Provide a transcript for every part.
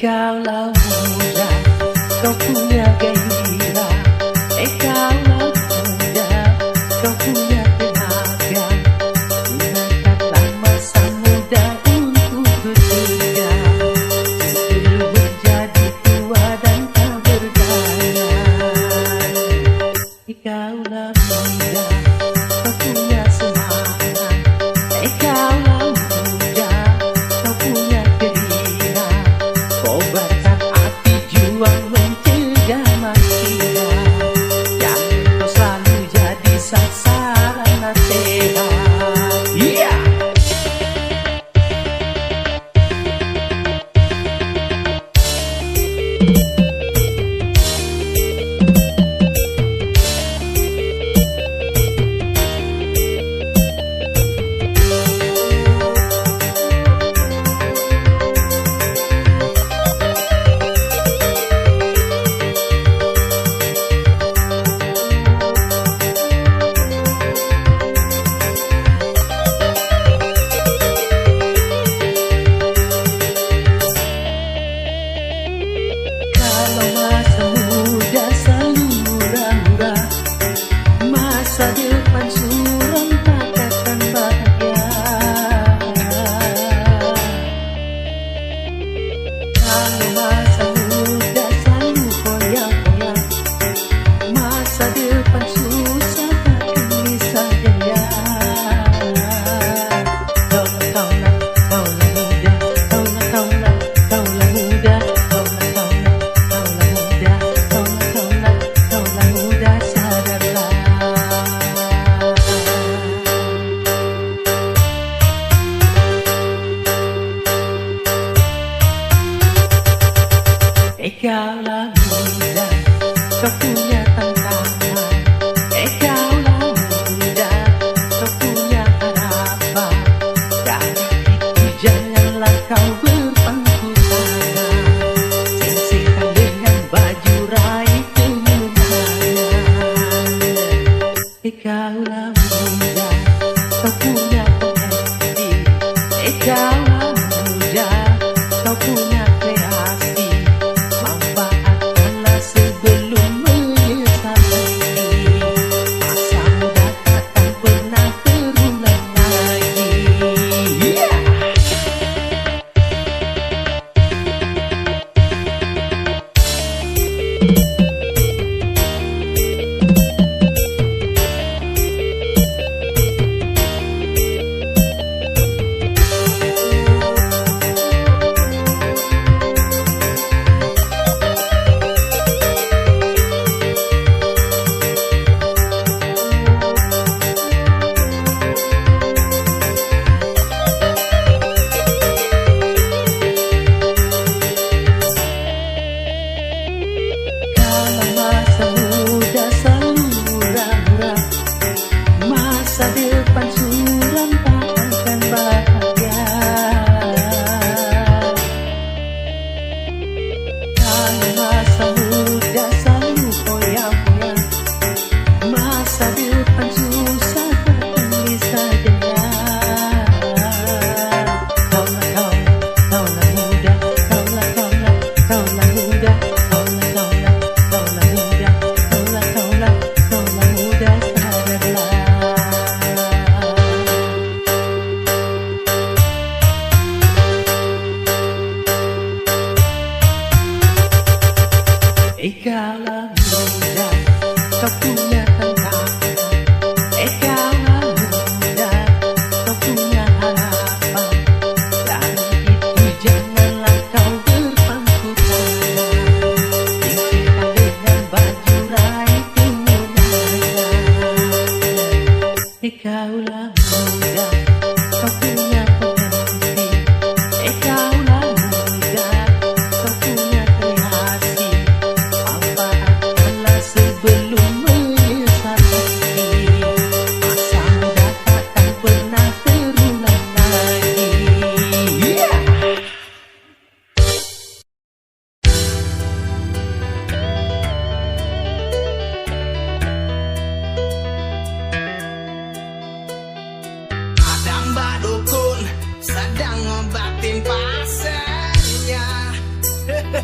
Kaulah muda, kau punya gairah. Kaulah muda, kau punya tenaga. Gunakanlah masa muda untuk bekerja, sebelum menjadi tua dan tak berdaya. Kaulah muda, kau punya semangat. Kaulah muda, kau punya gairah. Kobarkan hati, juang mencegah makia. Jangan kau selalu jadi sasaran nasihat. Yeah! Masa depan suram takkan bahagia. Kalau masa muda selalu koyak-koyak, masa depan susah takkan bisa jaya. Kaulah muda, kaulah muda, kaulah muda, sadarlah. Kaulah muda, kau punya tantangan. Kaulah muda, kau punya harapan. Dari itu janganlah kau berpangku tangan. Singsingkan dengan baju raih kemenangan. Kaulah muda, kau punya potensi. Kaulah muda, kau punya kreasi. Manfaatkanlah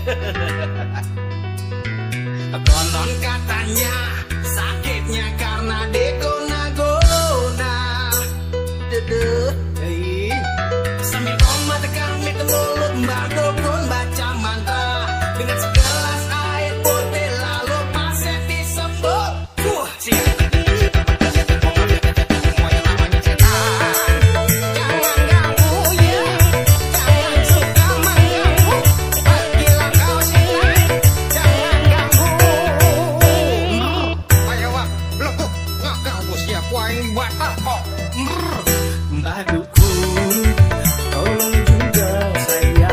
Konon katanya sakitnya karena digona-gona. Dedeh, sambil koma tekan mit mulut mbak dukun baca mantra dengan segelas air putih lalu pasir disembur. Mbah Dukun, tolong juga saya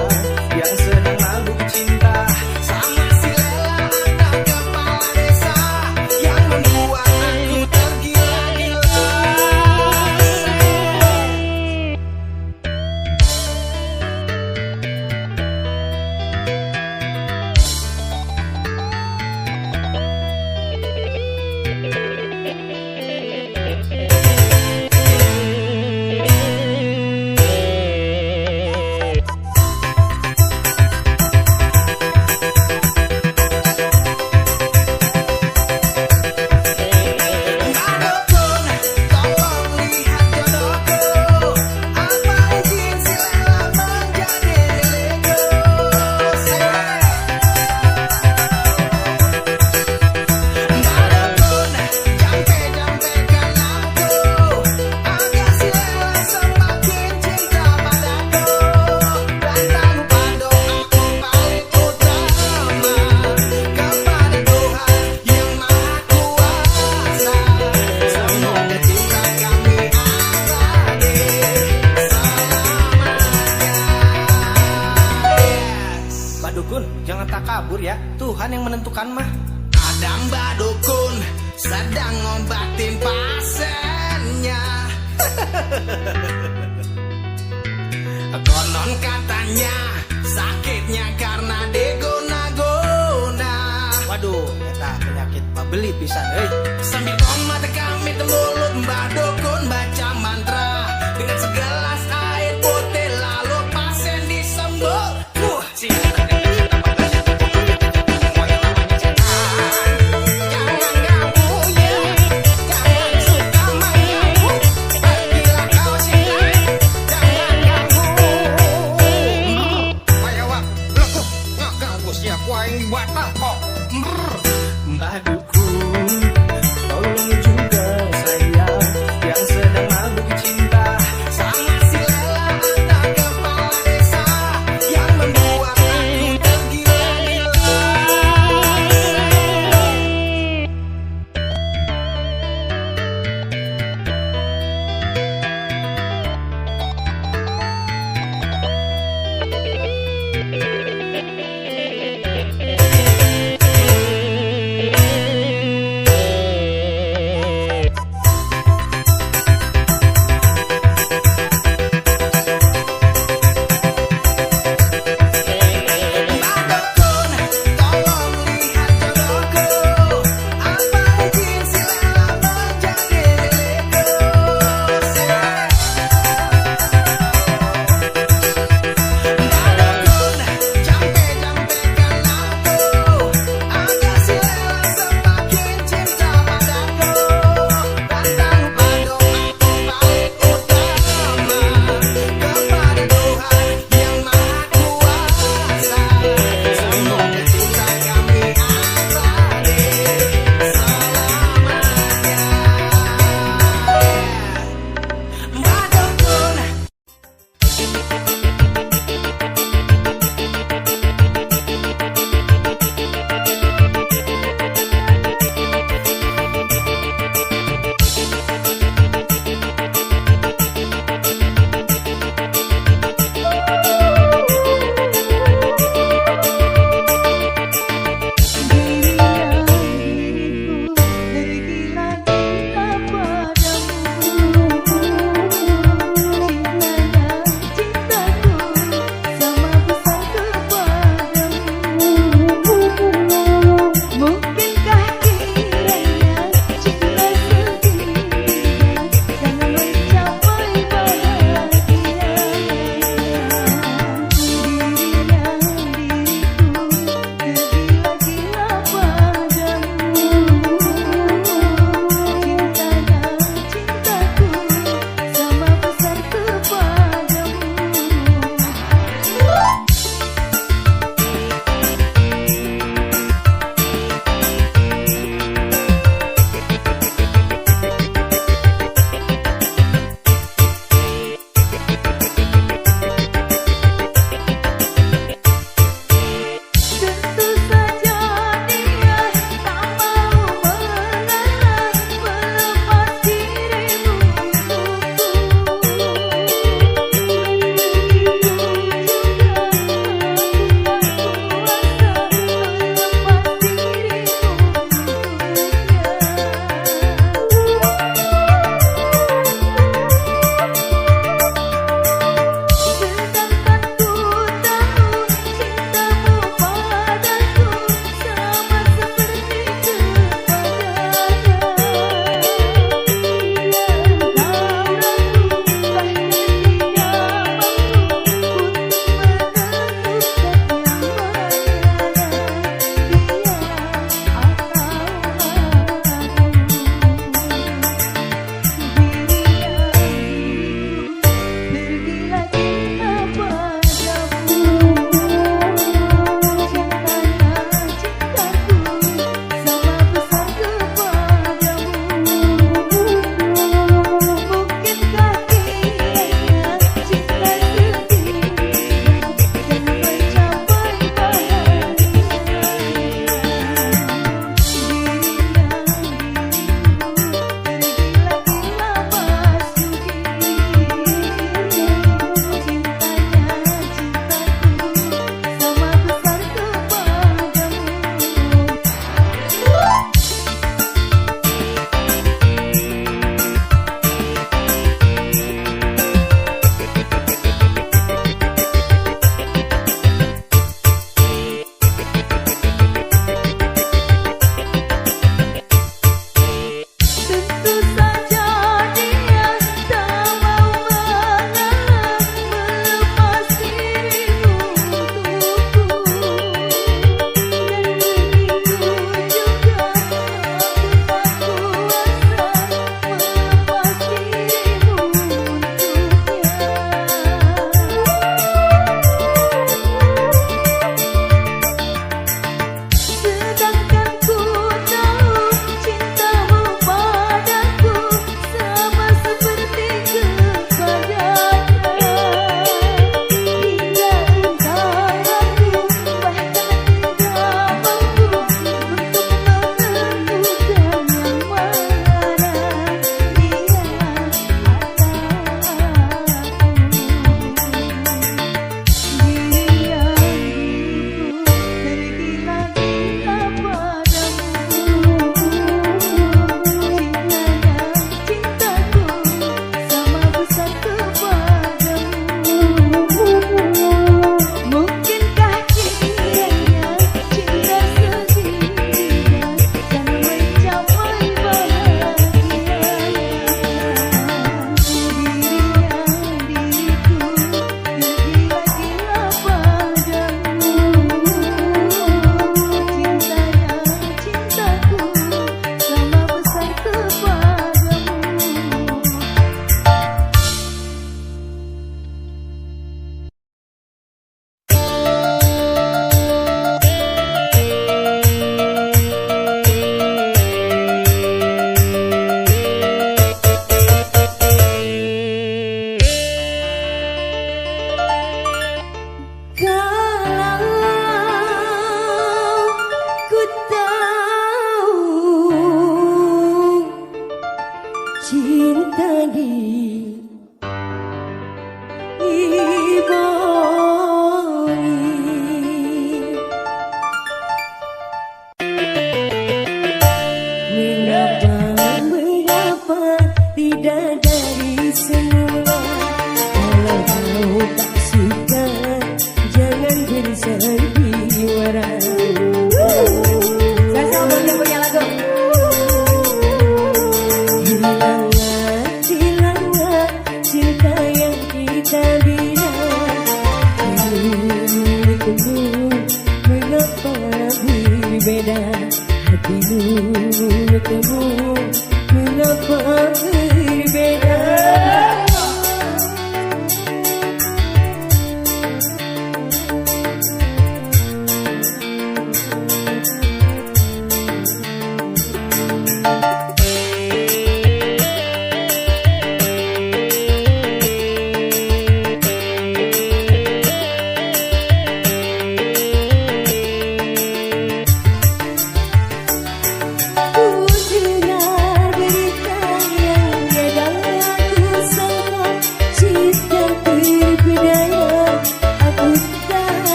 yang sedang mabuk cinta Sama si Lela atau kepala desa yang membuat aku tergila-gila. Dukun, jangan takabur ya. Tuhan yang menentukan mah. Ada Mbak Dukun sedang ngobatin pasiennya. Konon katanya sakitnya karena digona-gona. Waduh, eta penyakit pabeli pisan euy. Sambil koma tekan mit mulut Mbak Dukun baca mantra dengan segelas air putih lalu pasien disembur. Mbah Dukun, tolong juga saya yang sedang mabuk cinta Sama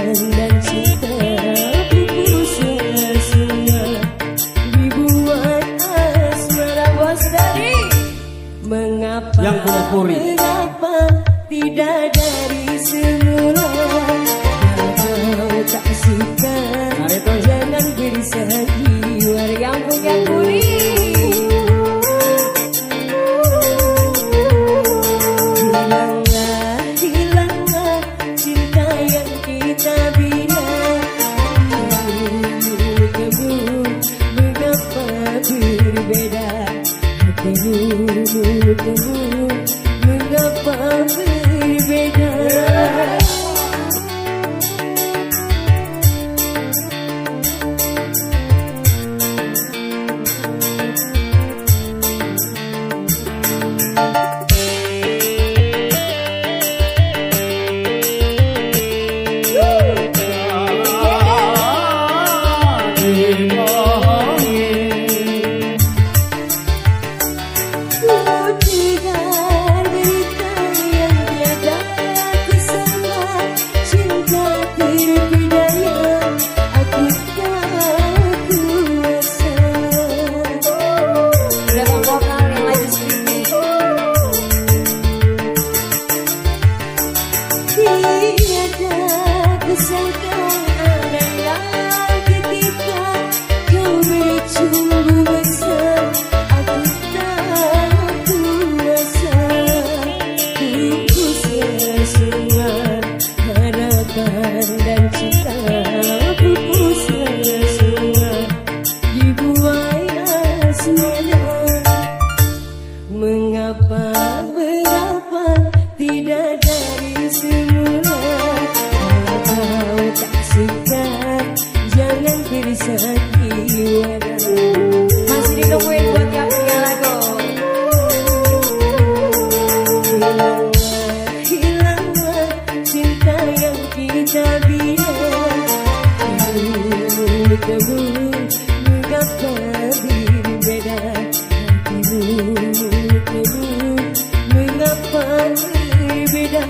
dan cinta pupus semua dibuat asmara. Bos dari mengapa Yang punya puri. mengapa tidak dari semula? Kalau tak suka jangan bersagi. Yang punya puri. Hilanglah cinta yang kita bina. Kamu mengapa berbeda? Hatimu mengapa berbeda? Dengar berita yang tiada kusangka, cinta terpedaya aku tak kuasa. Belakang vokal yang lagi sini. Tiada kusangka ada yang ketika kau bercumbu besar aku tak kuasa. Pupuslah semua harapan dan cinta, pupuslah semua dibuai asmara. Mengapa tidak dari semula? Kalau tak suka jangan bersagi. Masih ditungguin buat yang punya lagu. Hilanglah cinta yang kita bina. Kamu mengapa berbeda? Hatimu mengapa berbeda?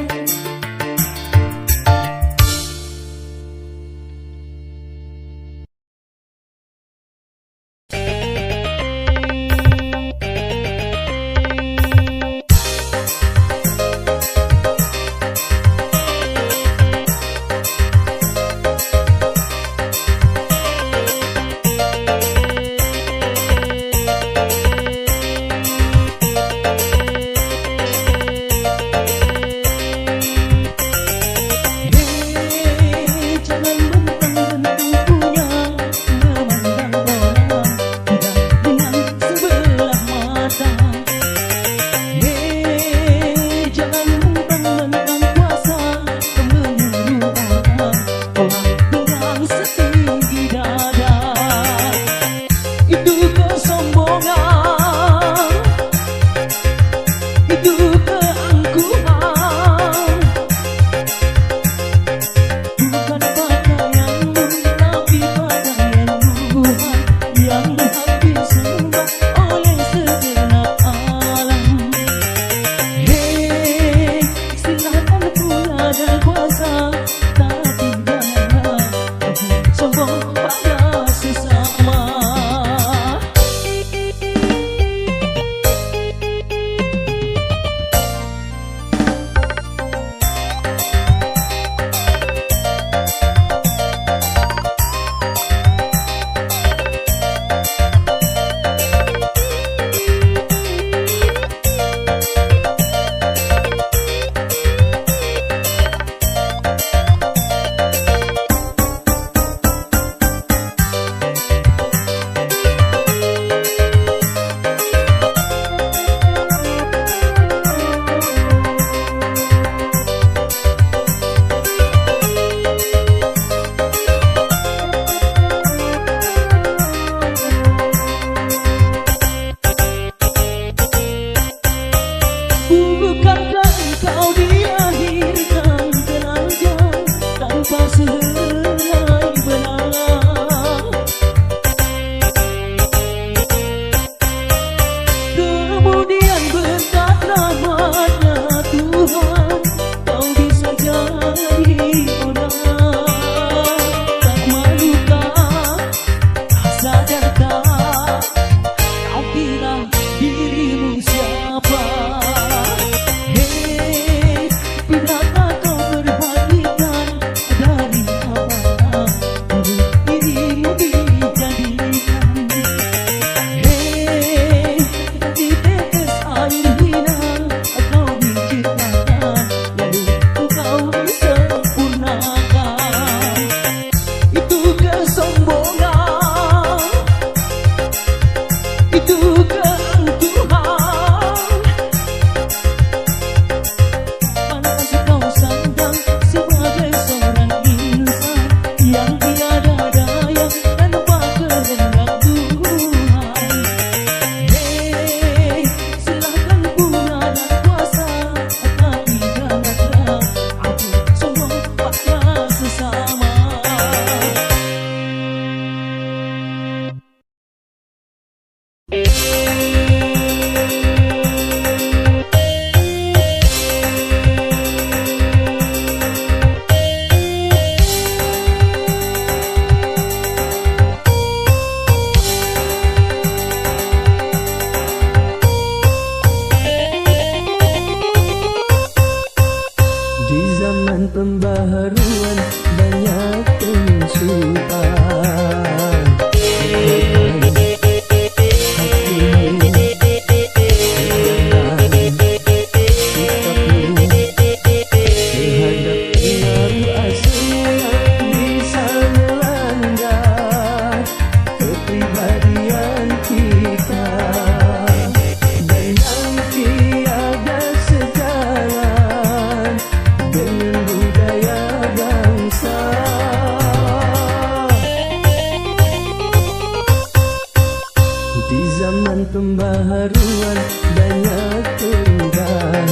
pembaharuan banyak perubahan.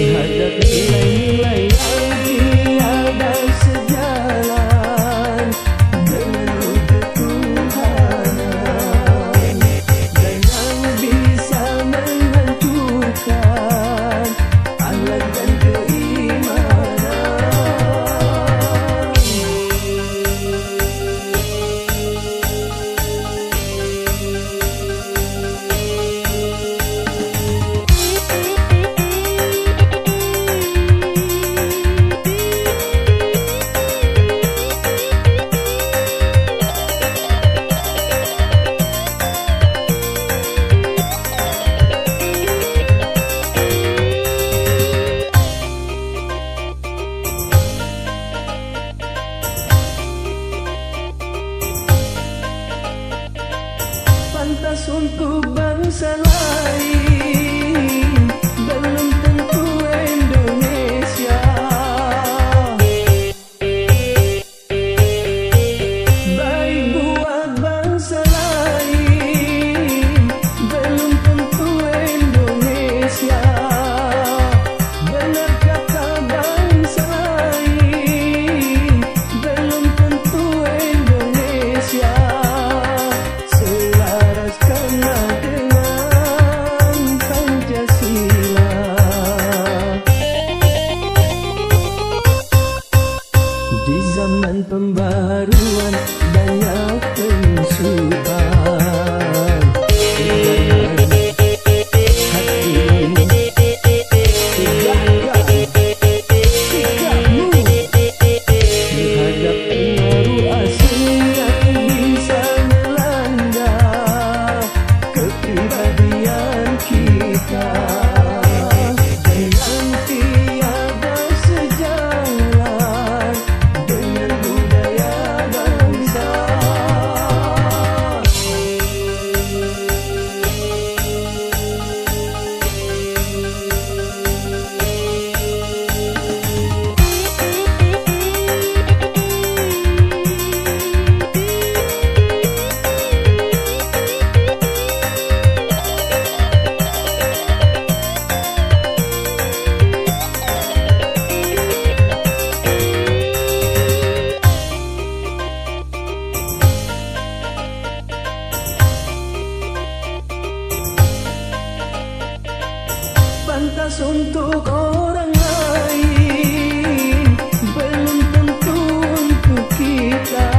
Terhadap nilai-nilai yang tiada sejalan dengan wujud Tuhan, dan yang bisa menghancurkan akhlak dan keimanan. Pantas untuk bangsa lain, belum tentu Indonesia. Baik buat bangsa lain, belum tentu Indonesia. Benar kata bangsa lain, belum tentu Indonesia. Selaraskanlah dengan Pancasila. Di zaman pembaharuan banyak penyusupan. Hatimu, tegakkan sikapmu terhadap pengaruh asing yang bisa melanda kepribadian kita, dan yang tiada sejalan dengan budaya bangsa. Pantas untuk orang lain, belum tentu untuk kita.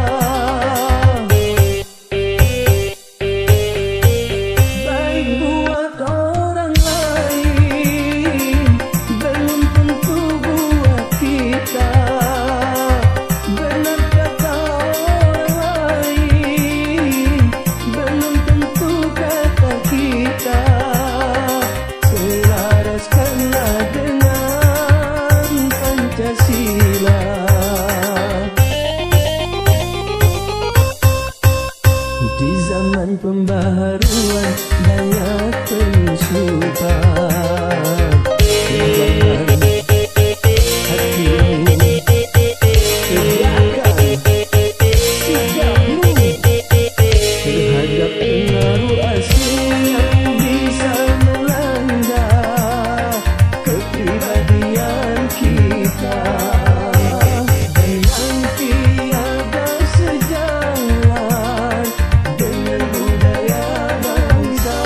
Baik buat orang lain, belum tentu buat kita. Benar kata orang lain, belum tentu kata kita. Selaraskanlah dengan Pancasila. Di zaman pembaharuan banyak penyusupan. Hatimu, tegakkan sikapmu terhadap pengaruh asing yang bisa melanda kepribadian kita, dan yang tiada sejalan dengan budaya bangsa.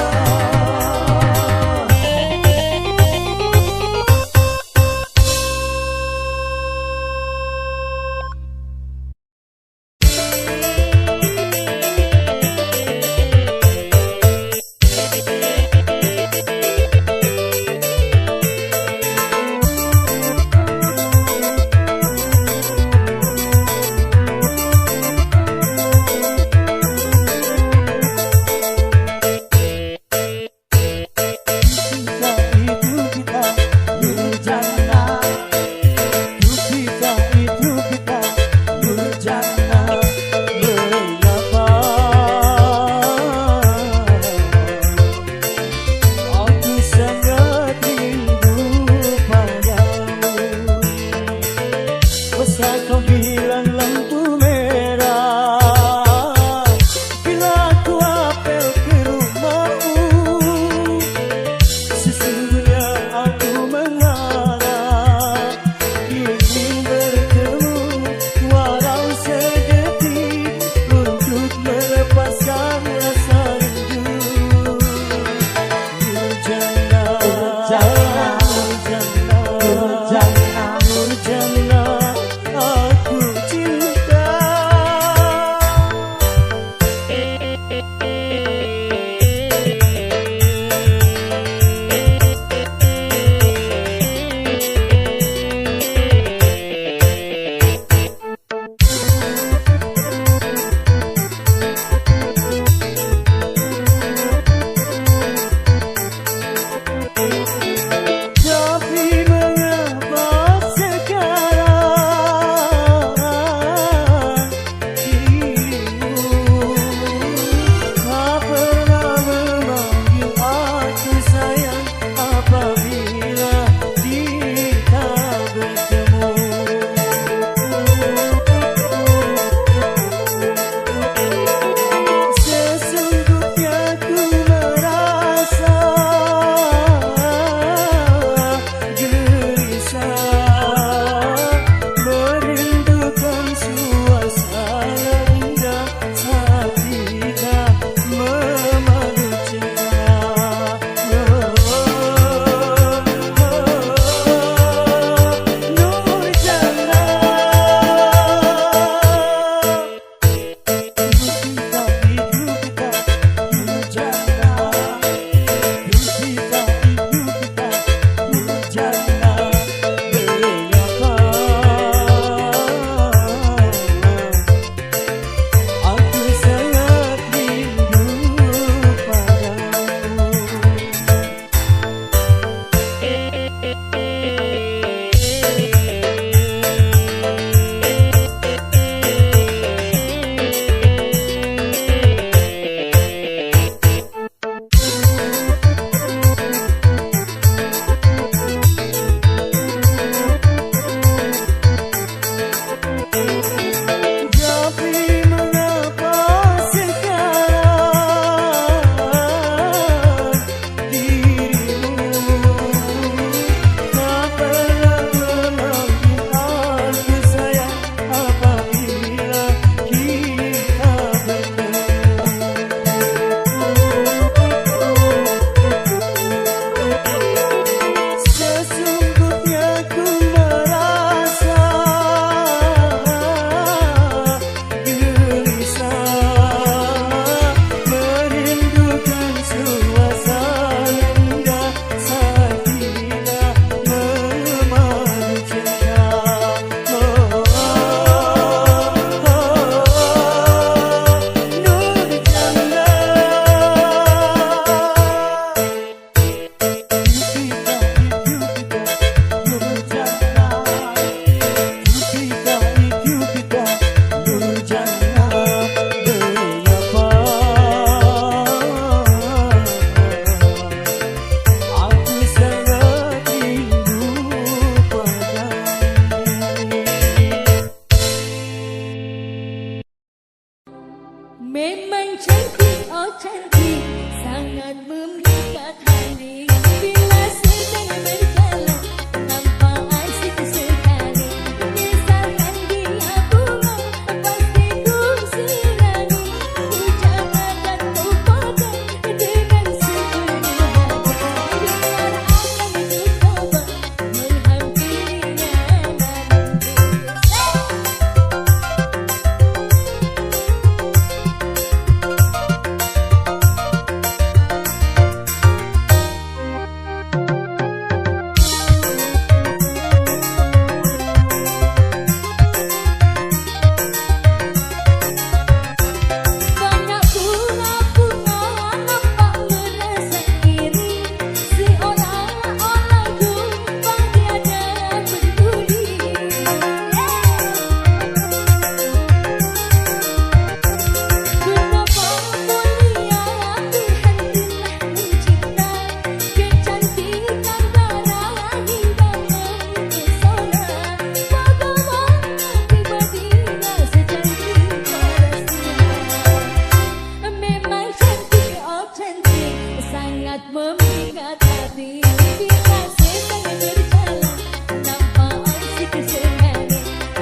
sangat memikat hati. Bila setangan berjalan tanpa aksi kesenangan,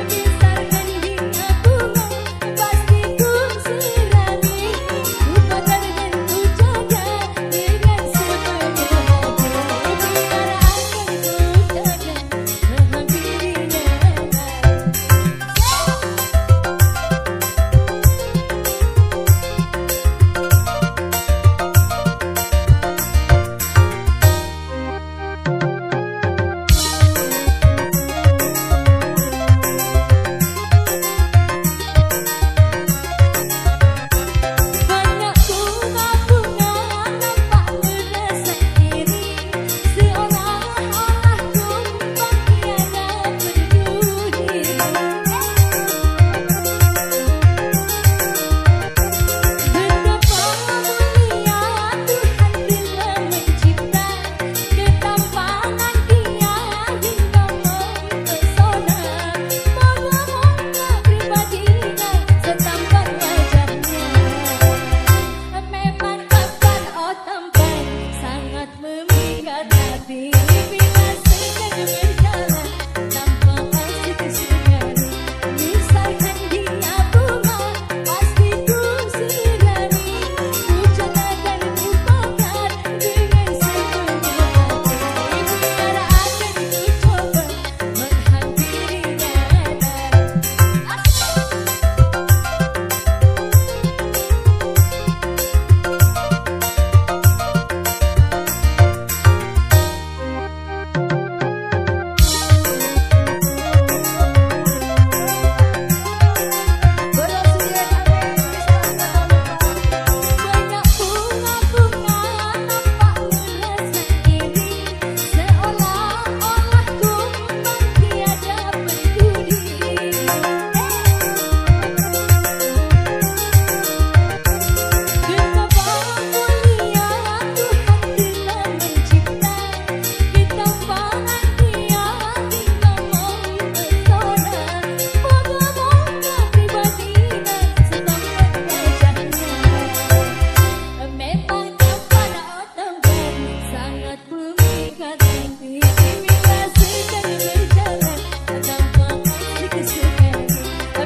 besarkan dia bunga pasti ku sirami. Ku bakar dan ku jaga dengan sepenuh hati. Biar akan ku jaga menghampirinya. Banyak bunga-bunga nampak merasa iri, seolah-olah tumpah tiada berduri. Betapa mulia Tuhan bila mencipta, ketampangan Dia hingga mempesona. Moga-moga pribadinya setampan wajahnya. Memang tampan oh tampan sangat memikat hati. Bila sedang berjalan tanpa aksi kesenangan, misalkan dia bunga pasti ku sirami. Ku jaga dan ku bakar dengan sepenuh hati. Biar akan ku coba menghampirinya. Banyak bunga-bunga nampak merasa iri, seolah-olah tumpah tiada berduri. Betapa mulia Tuhan bila mencipta, ketampangan Dia hingga mempesona. Moga-moga pribadinya setampan wajahnya. Memang tampan oh tampan sangat memikat hati. Bila sedang berjalan tanpa aksi kesenangan,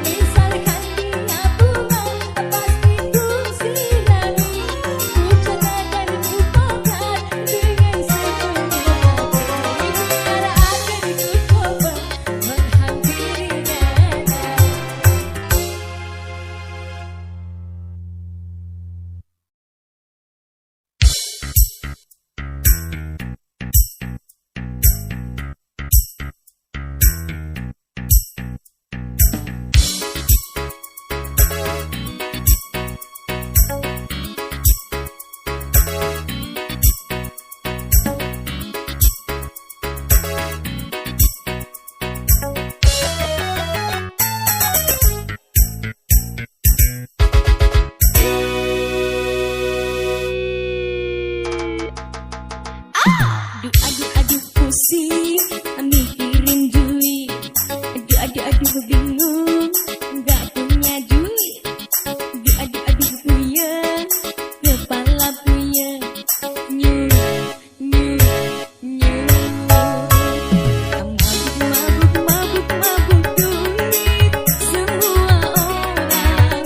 misalkan dia bunga pasti ku sirami. Ku jaga dan ku bakar dengan sepenuh hati. Biar akan ku coba menghampirinya. Aduh pusing mikirin duit. Aduh bingung nggak punya duit. Aduh puyeng kepala puyeng. Nyuh mabuk duit. Semua orang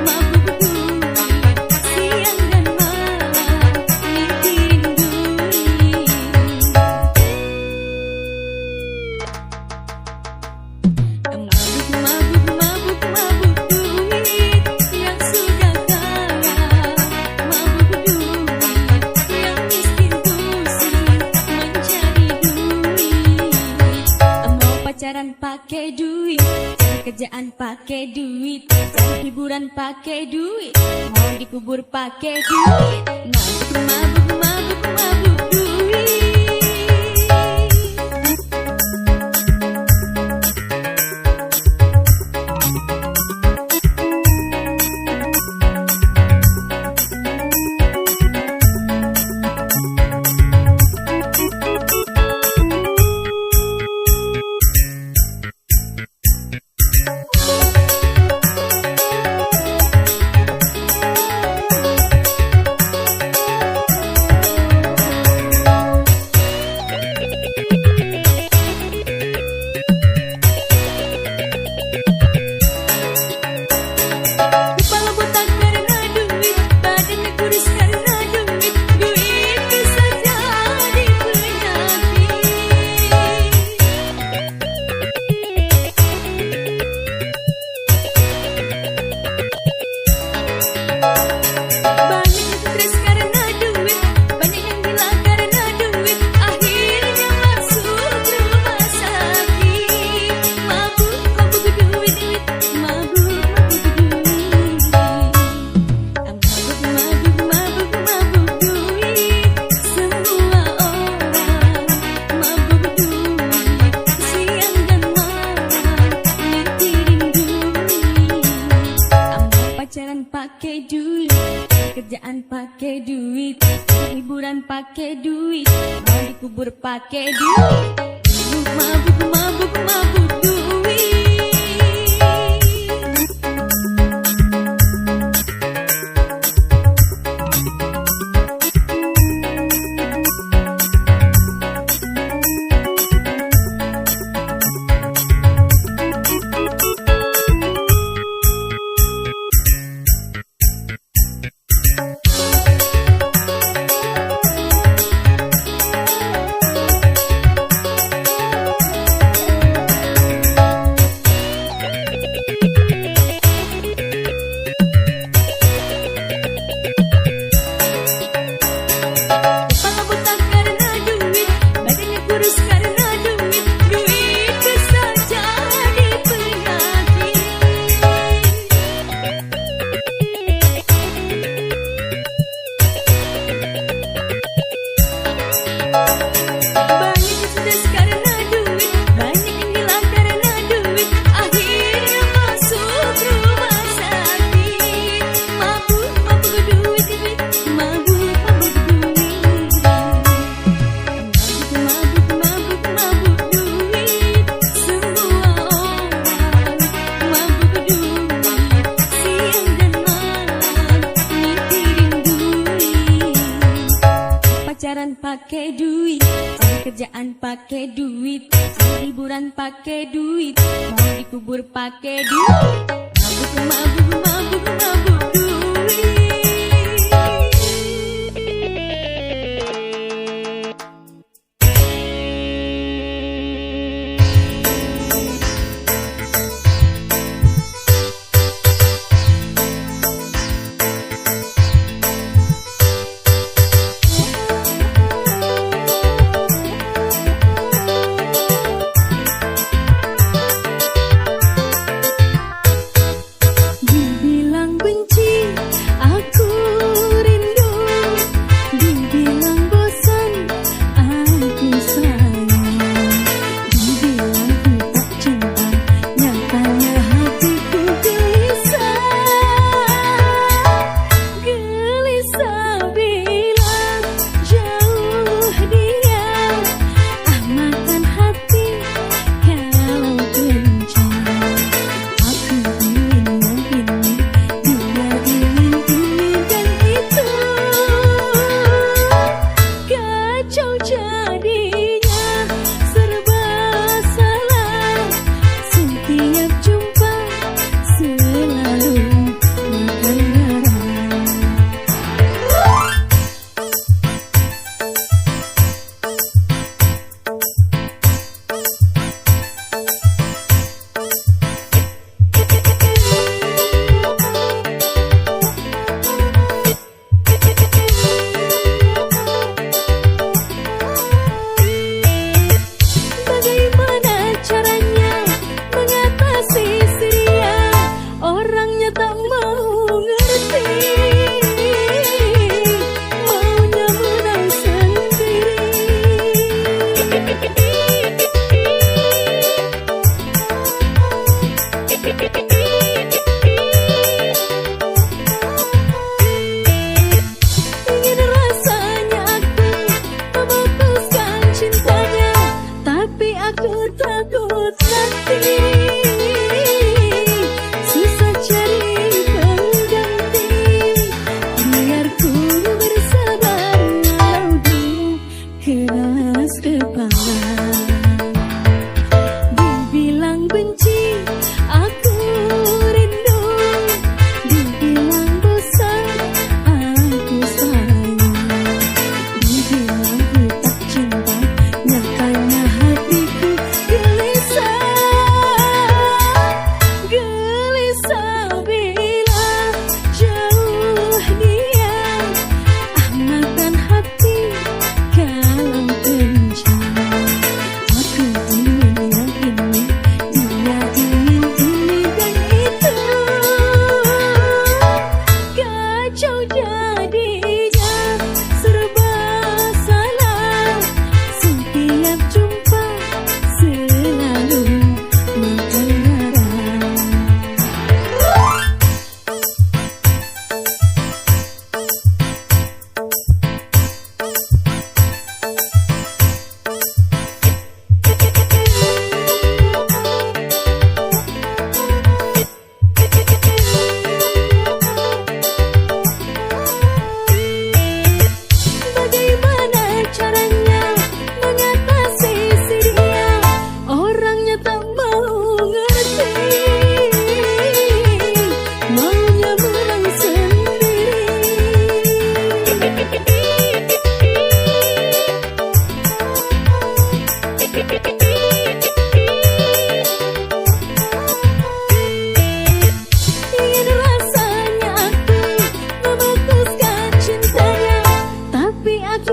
mabuk duit. Siang dan malam mikirin duit. Mabuk duit yang sudah kaya, mabuk duit yang miskin pusing mencari duit. Mau pacaran pakai duit, cari kerjaan pakai duit, cari hiburan pakai duit, mau dikubur pakai duit. Mabuk duit. Liburan pakai duit, mau dikubur pakai duit. Mabuk, mabuk, mabuk duit. Kepala botak karena duit, badannya kurus karena duit. Duit bisa jadi penyakit. Banyak yang stres karena duit, banyak yang hilang karena duit. Akhirnya masuk rumah sakit. Mabuk, mabuk duit, duit. Mabuk, mabuk duit. Mabuk, mabuk, mabuk duit. Semua orang mabuk duit. Siang dan malam mikirin duit. Pacaran pakai duit, cari kerjaan pakai duit, cari liburan pakai duit, mau dikubur pakai duit. Mabuk, mabuk, mabuk, mabuk duit. Dibilang benci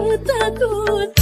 takut